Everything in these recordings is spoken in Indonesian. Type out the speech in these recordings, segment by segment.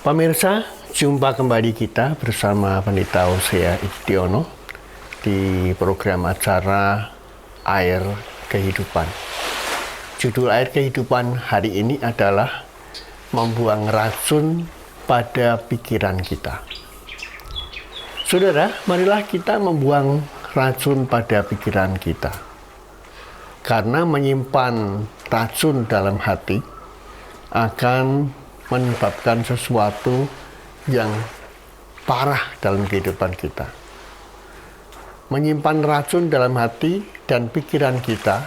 Pemirsa, jumpa kembali kita bersama Pendeta Hosea Iktiono di program acara Air Kehidupan. Judul Air Kehidupan hari ini adalah membuang racun pada pikiran kita. Saudara, marilah kita membuang racun pada pikiran kita. Karena menyimpan racun dalam hati akan menyebabkan sesuatu yang parah dalam kehidupan kita. Menyimpan racun dalam hati dan pikiran kita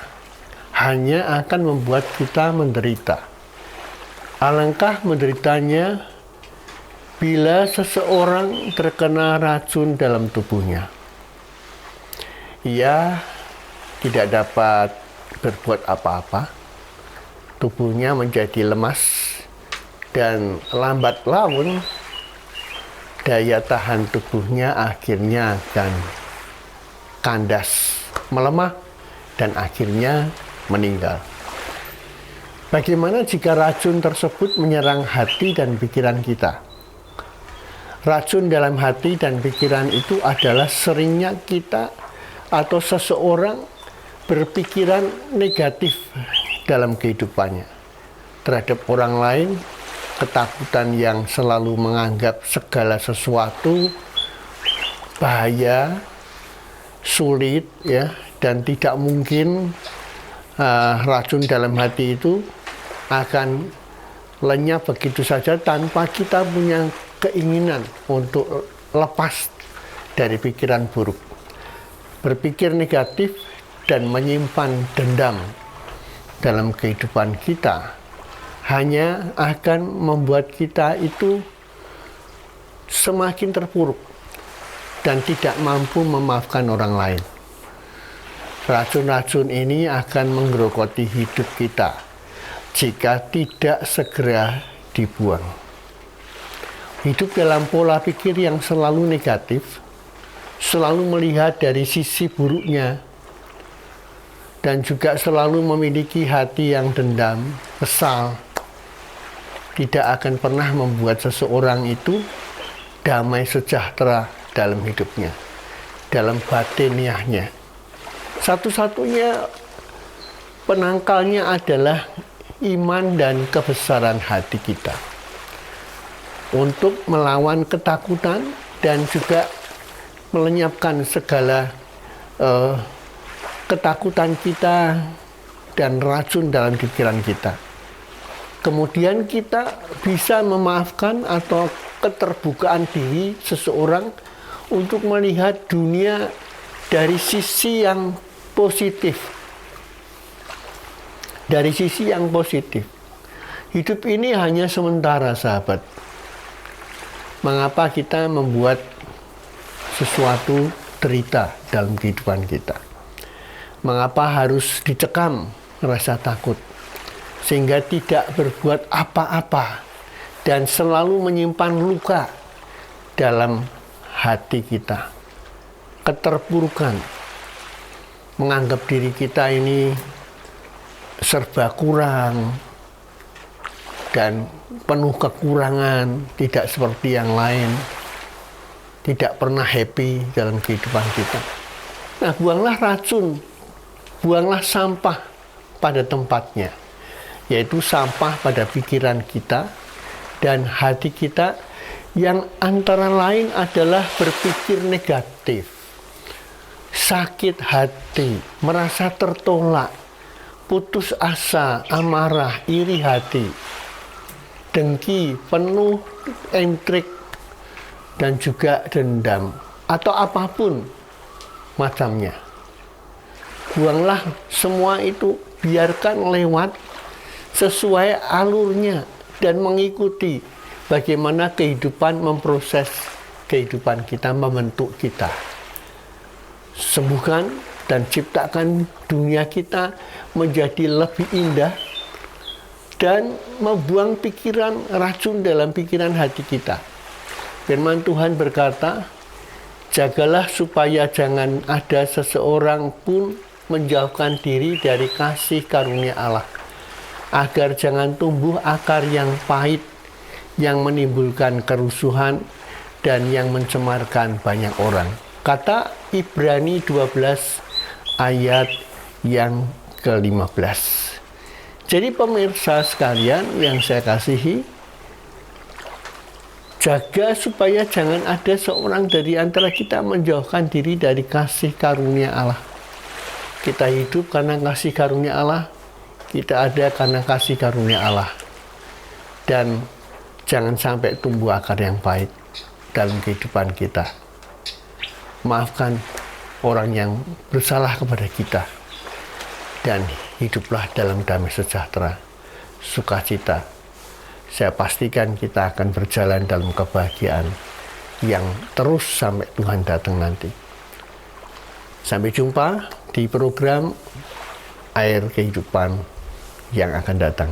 hanya akan membuat kita menderita. Alangkah menderitanya bila seseorang terkena racun dalam tubuhnya. Ia tidak dapat berbuat apa-apa, tubuhnya menjadi lemas, dan lambat laun daya tahan tubuhnya akhirnya akan kandas, melemah, dan akhirnya meninggal. Bagaimana jika racun tersebut menyerang hati dan pikiran kita? Racun dalam hati dan pikiran itu adalah seringnya kita atau seseorang berpikiran negatif dalam kehidupannya terhadap orang lain, ketakutan yang selalu menganggap segala sesuatu bahaya, sulit, ya, dan tidak mungkin racun dalam hati itu akan lenyap begitu saja tanpa kita punya keinginan untuk lepas dari pikiran buruk. Berpikir negatif dan menyimpan dendam dalam kehidupan kita hanya akan membuat kita itu semakin terpuruk dan tidak mampu memaafkan orang lain. Racun-racun ini akan menggerogoti hidup kita jika tidak segera dibuang. Hidup dalam pola pikir yang selalu negatif, selalu melihat dari sisi buruknya, dan juga selalu memiliki hati yang dendam, kesal, tidak akan pernah membuat seseorang itu damai sejahtera dalam hidupnya, dalam batiniahnya. Satu-satunya penangkalnya adalah iman dan kebesaran hati kita untuk melawan ketakutan dan juga melenyapkan segala ketakutan kita dan racun dalam pikiran kita. Kemudian kita bisa memaafkan atau keterbukaan diri seseorang untuk melihat dunia dari sisi yang positif. Dari sisi yang positif. Hidup ini hanya sementara, sahabat. Mengapa kita membuat sesuatu derita dalam kehidupan kita? Mengapa harus dicekam rasa takut sehingga tidak berbuat apa-apa dan selalu menyimpan luka dalam hati kita? Keterpurukan, menganggap diri kita ini serba kurang dan penuh kekurangan, tidak seperti yang lain, tidak pernah happy dalam kehidupan kita. Nah, buanglah racun, buanglah sampah pada tempatnya, yaitu sampah pada pikiran kita dan hati kita yang antara lain adalah berpikir negatif, sakit hati, merasa tertolak, putus asa, amarah, iri hati, dengki, penuh intrik, dan juga dendam, atau apapun macamnya. Buanglah semua itu, biarkan lewat sesuai alurnya dan mengikuti bagaimana kehidupan memproses kehidupan kita, membentuk kita. Sembuhkan dan ciptakan dunia kita menjadi lebih indah dan membuang pikiran racun dalam pikiran hati kita. Firman Tuhan berkata, jagalah supaya jangan ada seseorang pun menjauhkan diri dari kasih karunia Allah, agar jangan tumbuh akar yang pahit yang menimbulkan kerusuhan dan yang mencemarkan banyak orang. Kata Ibrani 12 ayat yang ke-15. Jadi pemirsa sekalian yang saya kasihi, jaga supaya jangan ada seorang dari antara kita menjauhkan diri dari kasih karunia Allah. Kita hidup karena kasih karunia Allah, kita ada karena kasih karunia Allah. Dan jangan sampai tumbuh akar yang baik dalam kehidupan kita. Maafkan orang yang bersalah kepada kita. Dan hiduplah dalam damai sejahtera, sukacita. Saya pastikan kita akan berjalan dalam kebahagiaan yang terus sampai Tuhan datang nanti. Sampai jumpa di program Air Kehidupan yang akan datang.